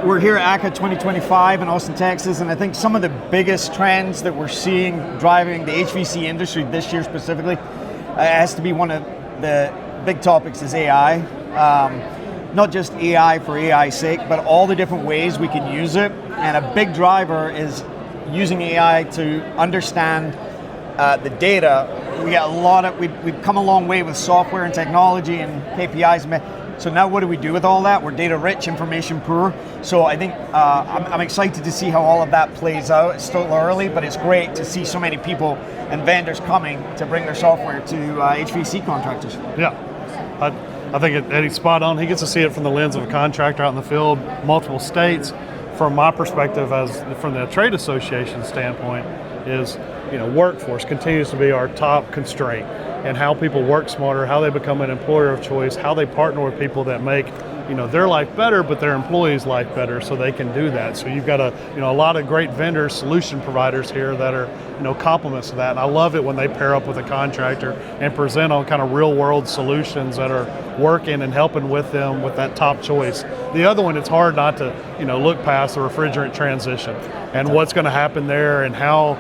we're here at ACCA 2025 in Austin, Texas, and I think some of the biggest trends that we're seeing driving the HVAC industry this year specifically has to be one of the big topics is AI. Not just AI for AI's sake, but all the different ways we can use it. And a big driver is using AI to understand the data. We've come a long way with software and technology and KPIs. So now what do we do with all that? We're data rich, information poor. So I think I'm excited to see how all of that plays out. It's still early, but it's great to see so many people and vendors coming to bring their software to HVAC contractors. Yeah, I think Eddie's spot on. He gets to see it from the lens of a contractor out in the field, multiple states. From my perspective, from the trade association standpoint, is workforce continues to be our top constraint, and how people work smarter, how they become an employer of choice, how they partner with people that make their life better, but their employees' life better, so they can do that. So you've got a lot of great vendors, solution providers here that are complements to that. And I love it when they pair up with a contractor and present on kind of real world solutions that are working and helping with them with that top choice. The other one, it's hard not to look past the refrigerant transition and what's going to happen there, and how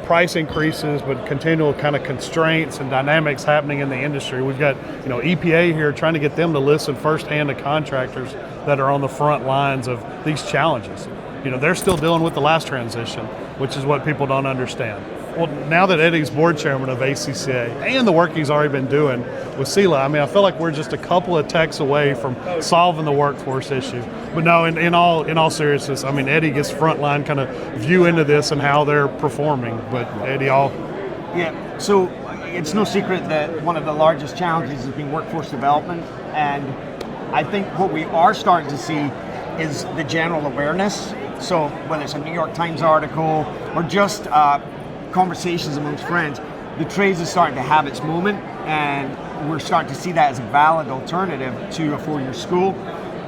price increases, but continual kind of constraints and dynamics happening in the industry. We've got EPA here trying to get them to listen firsthand to contractors that are on the front lines of these challenges. They're still dealing with the last transition, which is what people don't understand. Well, now that Eddie's board chairman of ACCA and the work he's already been doing with CELA, I feel like we're just a couple of techs away from solving the workforce issue. But no, in all seriousness, Eddie gets frontline kind of view into this and how they're performing. But Eddie, Yeah, so it's no secret that one of the largest challenges has been workforce development, and I think what we are starting to see is the general awareness. So whether it's a New York Times article or just conversations amongst friends, the trades is starting to have its moment, and we're starting to see that as a valid alternative to a four-year school.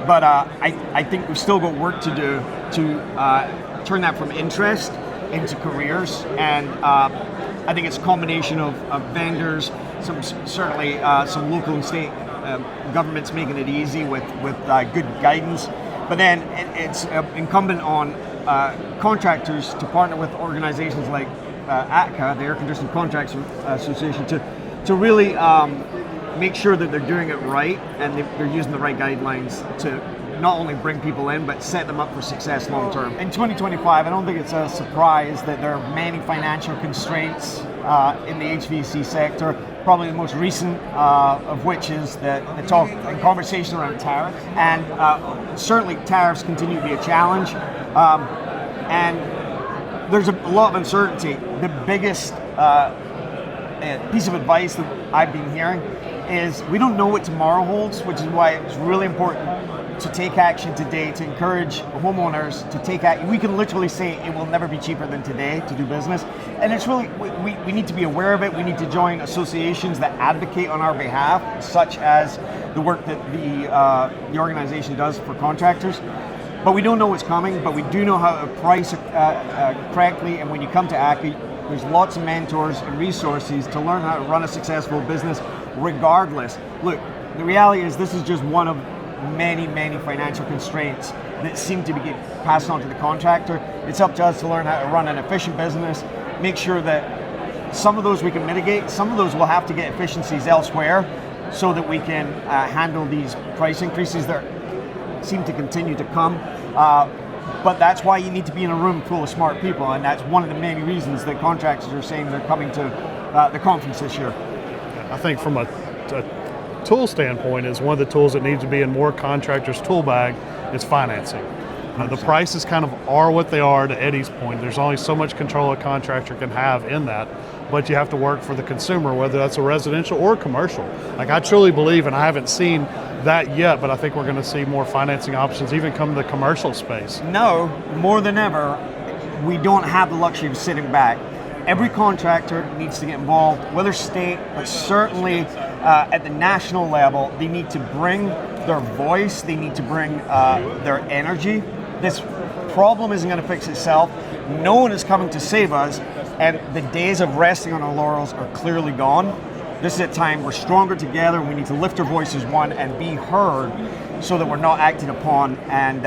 But I think we've still got work to do to turn that from interest into careers, and I think it's a combination of vendors, certainly some local and state governments making it easy with good guidance. But then it's incumbent on contractors to partner with organizations like ACCA, the Air Conditioning Contractors Association, to really make sure that they're doing it right, and they're using the right guidelines to not only bring people in, but set them up for success long term. In 2025, I don't think it's a surprise that there are many financial constraints in the HVAC sector. Probably the most recent of which is the talk and conversation around tariffs. And certainly tariffs continue to be a challenge. And there's a lot of uncertainty. The biggest piece of advice that I've been hearing is we don't know what tomorrow holds, which is why it's really important to take action today, to encourage homeowners to take action. We can literally say it will never be cheaper than today to do business. And it's really, we need to be aware of it. We need to join associations that advocate on our behalf, such as the work that the organization does for contractors. But we don't know what's coming, but we do know how to price correctly. And when you come to ACCA, there's lots of mentors and resources to learn how to run a successful business regardless. Look, the reality is this is just one of many financial constraints that seem to be passed on to the contractor. It's up to us to learn how to run an efficient business, make sure that some of those we can mitigate, some of those will have to get efficiencies elsewhere so that we can handle these price increases that seem to continue to come. But that's why you need to be in a room full of smart people, and that's one of the many reasons that contractors are saying they're coming to the conference this year. I think from a tool standpoint, is one of the tools that needs to be in more contractors' tool bag is financing. The prices kind of are what they are, to Eddie's point. There's only so much control a contractor can have in that, but you have to work for the consumer, whether that's a residential or commercial. Like, I truly believe, and I haven't seen that yet, but I think we're going to see more financing options even come to the commercial space. No, more than ever, we don't have the luxury of sitting back. Every contractor needs to get involved, whether state, but certainly at the national level. They need to bring their voice, they need to bring their energy. This problem isn't going to fix itself. No one is coming to save us, and the days of resting on our laurels are clearly gone. This is a time we're stronger together. We need to lift our voices one and be heard so that we're not acted upon. And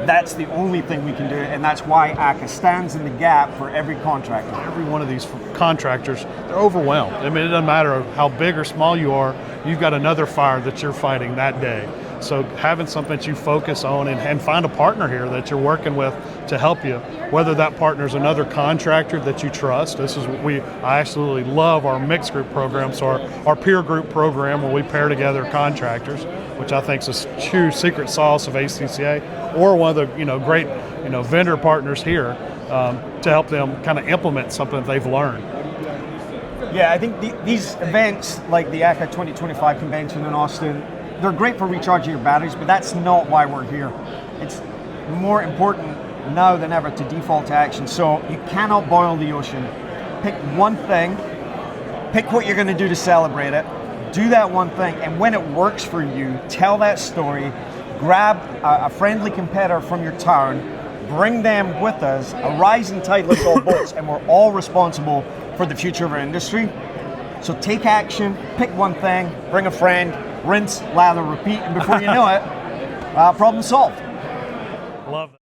that's the only thing we can do. And that's why ACCA stands in the gap for every contractor. Every one of these contractors, they're overwhelmed. I mean, it doesn't matter how big or small you are, you've got another fire that you're fighting that day. So having something that you focus on and find a partner here that you're working with to help you, whether that partner is another contractor that you trust. This is what I absolutely love our mixed group program. So our peer group program where we pair together contractors, which I think is a true secret sauce of ACCA, or one of the great vendor partners here to help them kind of implement something that they've learned. Yeah, I think these events like the ACCA 2025 convention in Austin, they're great for recharging your batteries, but that's not why we're here. It's more important now than ever to default to action. So you cannot boil the ocean. Pick one thing, pick what you're going to do to celebrate it, do that one thing, and when it works for you, tell that story, grab a friendly competitor from your town, bring them with us, a rising tide lifts all boats, and we're all responsible for the future of our industry. So take action, pick one thing, bring a friend, rinse, lather, repeat, and before you know it, problem solved. Love it.